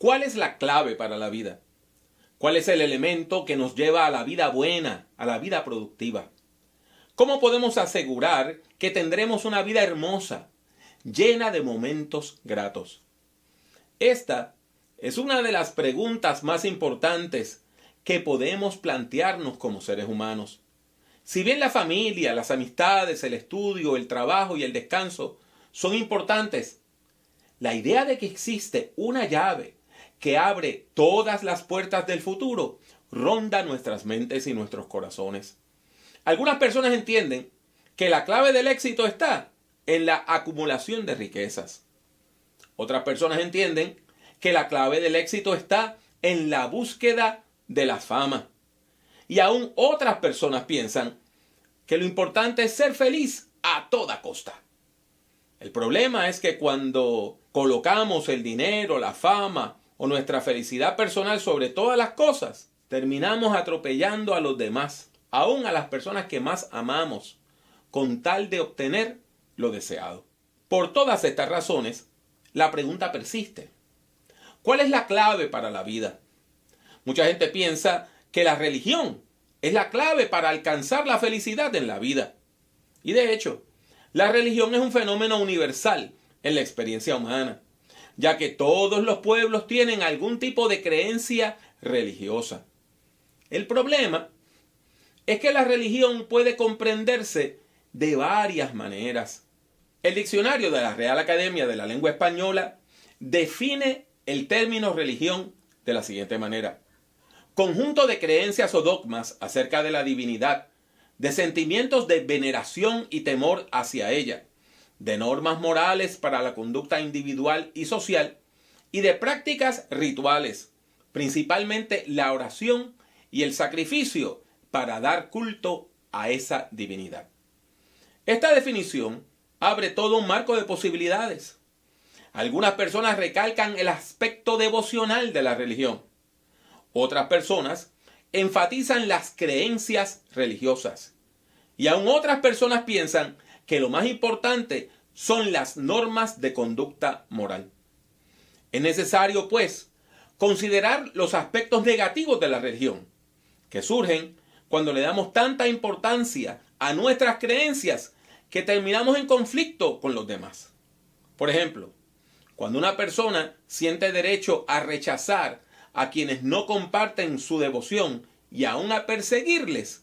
¿Cuál es la clave para la vida? ¿Cuál es el elemento que nos lleva a la vida buena, a la vida productiva? ¿Cómo podemos asegurar que tendremos una vida hermosa, llena de momentos gratos? Esta es una de las preguntas más importantes que podemos plantearnos como seres humanos. Si bien la familia, las amistades, el estudio, el trabajo y el descanso son importantes, la idea de que existe una llave que abre todas las puertas del futuro ronda nuestras mentes y nuestros corazones. Algunas personas entienden que la clave del éxito está en la acumulación de riquezas. Otras personas entienden que la clave del éxito está en la búsqueda de la fama. Y aún otras personas piensan que lo importante es ser feliz a toda costa. El problema es que cuando colocamos el dinero, la fama o nuestra felicidad personal sobre todas las cosas, terminamos atropellando a los demás, aún a las personas que más amamos, con tal de obtener lo deseado. Por todas estas razones, la pregunta persiste. ¿Cuál es la clave para la vida? Mucha gente piensa que la religión es la clave para alcanzar la felicidad en la vida. Y de hecho, la religión es un fenómeno universal en la experiencia humana, ya que todos los pueblos tienen algún tipo de creencia religiosa. El problema es que la religión puede comprenderse de varias maneras. El diccionario de la Real Academia de la Lengua Española define el término religión de la siguiente manera: conjunto de creencias o dogmas acerca de la divinidad, de sentimientos de veneración y temor hacia ella, de normas morales para la conducta individual y social, y de prácticas rituales, principalmente la oración y el sacrificio para dar culto a esa divinidad. Esta definición abre todo un marco de posibilidades. Algunas personas recalcan el aspecto devocional de la religión. Otras personas enfatizan las creencias religiosas. Y aún otras personas piensan que lo más importante son las normas de conducta moral. Es necesario, pues, considerar los aspectos negativos de la religión, que surgen cuando le damos tanta importancia a nuestras creencias que terminamos en conflicto con los demás. Por ejemplo, cuando una persona siente derecho a rechazar a quienes no comparten su devoción y aún a perseguirles,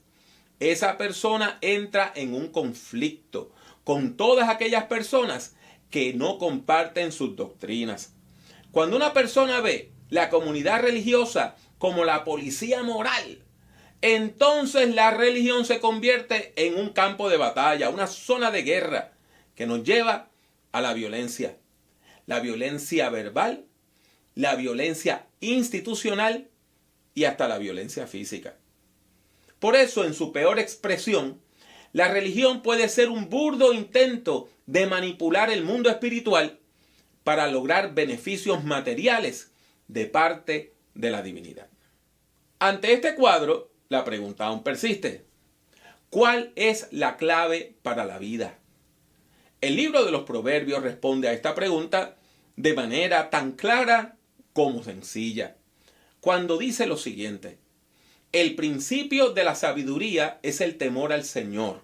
esa persona entra en un conflicto con todas aquellas personas que no comparten sus doctrinas. Cuando una persona ve la comunidad religiosa como la policía moral, entonces la religión se convierte en un campo de batalla, una zona de guerra que nos lleva a la violencia verbal, la violencia institucional y hasta la violencia física. Por eso, en su peor expresión, la religión puede ser un burdo intento de manipular el mundo espiritual para lograr beneficios materiales de parte de la divinidad. Ante este cuadro, la pregunta aún persiste. ¿Cuál es la clave para la vida? El libro de los Proverbios responde a esta pregunta de manera tan clara como sencilla, cuando dice lo siguiente: el principio de la sabiduría es el temor al Señor.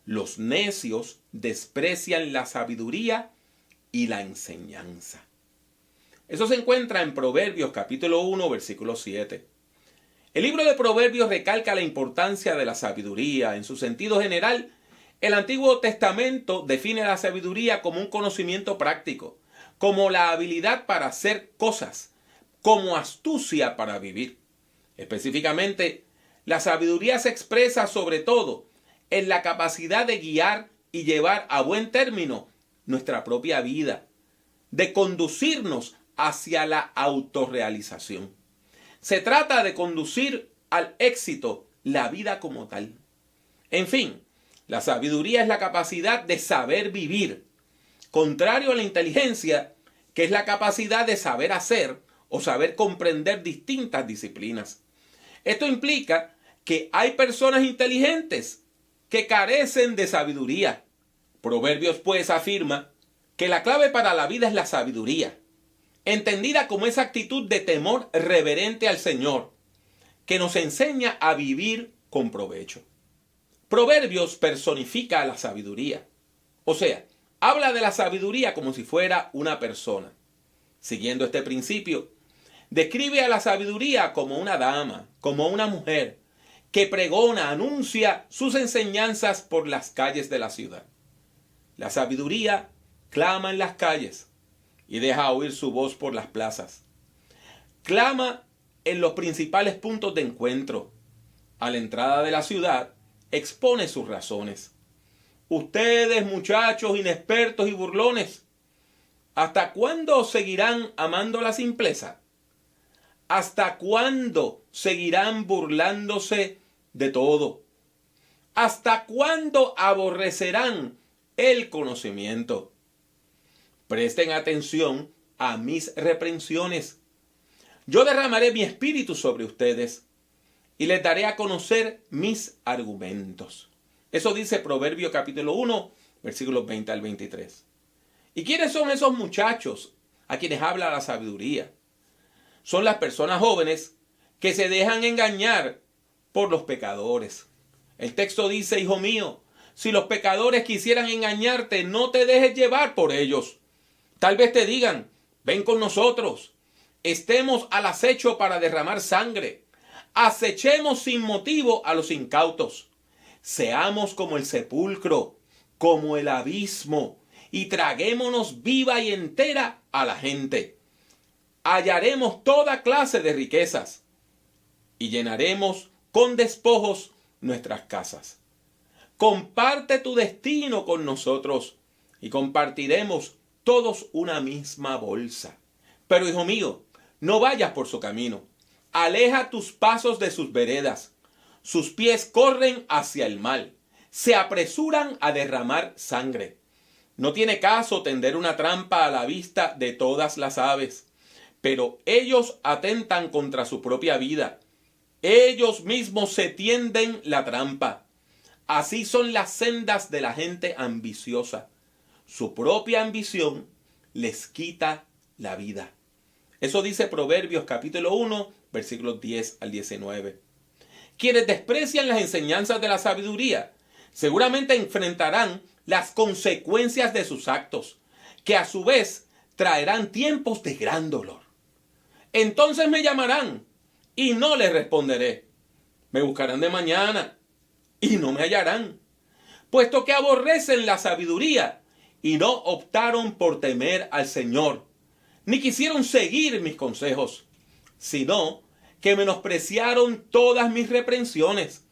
Los necios desprecian la sabiduría y la enseñanza. Eso se encuentra en Proverbios capítulo 1, versículo 7. El libro de Proverbios recalca la importancia de la sabiduría. En su sentido general, el Antiguo Testamento define la sabiduría como un conocimiento práctico, como la habilidad para hacer cosas, como astucia para vivir. Específicamente, la sabiduría se expresa sobre todo en la capacidad de guiar y llevar a buen término nuestra propia vida, de conducirnos hacia la autorrealización. Se trata de conducir al éxito la vida como tal. En fin, la sabiduría es la capacidad de saber vivir, contrario a la inteligencia, que es la capacidad de saber hacer o saber comprender distintas disciplinas. Esto implica que hay personas inteligentes que carecen de sabiduría. Proverbios pues afirma que la clave para la vida es la sabiduría. entendida como esa actitud de temor reverente al Señor, que nos enseña a vivir con provecho. Proverbios personifica la sabiduría, o sea, habla de la sabiduría como si fuera una persona. Siguiendo este principio, describe a la sabiduría como una dama, como una mujer, que pregona, anuncia sus enseñanzas por las calles de la ciudad. La sabiduría clama en las calles y deja oír su voz por las plazas. Clama en los principales puntos de encuentro. A la entrada de la ciudad, expone sus razones. Ustedes, muchachos inexpertos y burlones, ¿hasta cuándo seguirán amando la simpleza? ¿Hasta cuándo seguirán burlándose de todo? ¿Hasta cuándo aborrecerán el conocimiento? Presten atención a mis reprensiones. Yo derramaré mi espíritu sobre ustedes y les daré a conocer mis argumentos. Eso dice Proverbios capítulo 1, versículos 20 al 23. ¿Y quiénes son esos muchachos a quienes habla la sabiduría? Son las personas jóvenes que se dejan engañar por los pecadores. El texto dice, hijo mío, si los pecadores quisieran engañarte, no te dejes llevar por ellos. Tal vez te digan, ven con nosotros, estemos al acecho para derramar sangre, acechemos sin motivo a los incautos, seamos como el sepulcro, como el abismo, y traguémonos viva y entera a la gente. Hallaremos toda clase de riquezas y llenaremos con despojos nuestras casas. Comparte tu destino con nosotros y compartiremos todos una misma bolsa. Pero, hijo mío, no vayas por su camino. Aleja tus pasos de sus veredas. Sus pies corren hacia el mal. Se apresuran a derramar sangre. No tiene caso tender una trampa a la vista de todas las aves. Pero ellos atentan contra su propia vida. Ellos mismos se tienden la trampa. Así son las sendas de la gente ambiciosa. Su propia ambición les quita la vida. Eso dice Proverbios capítulo 1, versículos 10 al 19. Quienes desprecian las enseñanzas de la sabiduría seguramente enfrentarán las consecuencias de sus actos, que a su vez traerán tiempos de gran dolor. Entonces me llamarán y no les responderé. Me buscarán de mañana y no me hallarán, puesto que aborrecen la sabiduría y no optaron por temer al Señor, ni quisieron seguir mis consejos, sino que menospreciaron todas mis reprensiones.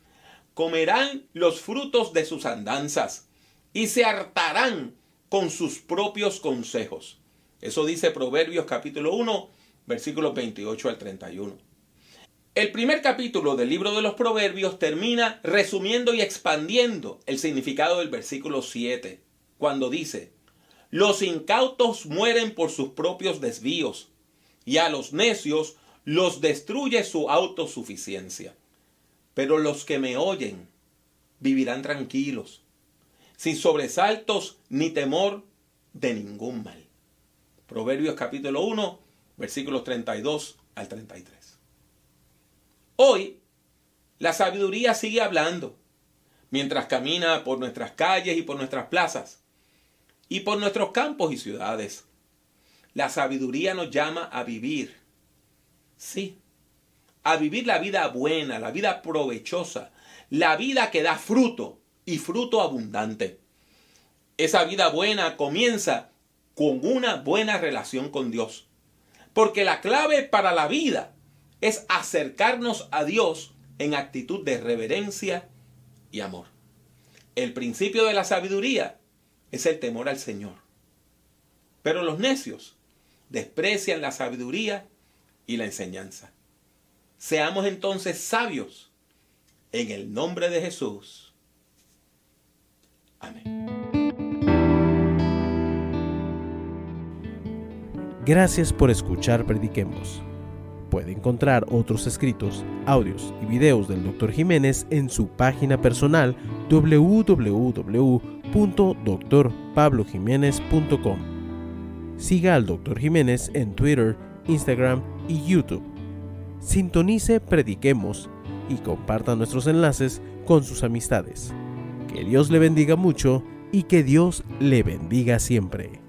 Comerán los frutos de sus andanzas y se hartarán con sus propios consejos. Eso dice Proverbios capítulo 1, versículos 28 al 31. El primer capítulo del libro de los Proverbios termina resumiendo y expandiendo el significado del versículo 7, cuando dice: los incautos mueren por sus propios desvíos, y a los necios los destruye su autosuficiencia. Pero los que me oyen vivirán tranquilos, sin sobresaltos ni temor de ningún mal. Proverbios capítulo 1, versículos 32 al 33. Hoy, la sabiduría sigue hablando, mientras camina por nuestras calles y por nuestras plazas, y por nuestros campos y ciudades. La sabiduría nos llama a vivir, sí, a vivir la vida buena, la vida provechosa, la vida que da fruto y fruto abundante. Esa vida buena comienza con una buena relación con Dios, porque la clave para la vida es acercarnos a Dios en actitud de reverencia y amor. El principio de la sabiduría es el temor al Señor. Pero los necios desprecian la sabiduría y la enseñanza. Seamos entonces sabios en el nombre de Jesús. Amén. Gracias por escuchar Prediquemos. Puede encontrar otros escritos, audios y videos del Dr. Jiménez en su página personal www.drpablojimenez.com. Siga al Dr. Jiménez en Twitter, Instagram y YouTube. Sintonice Prediquemos y comparta nuestros enlaces con sus amistades. Que Dios le bendiga mucho y que Dios le bendiga siempre.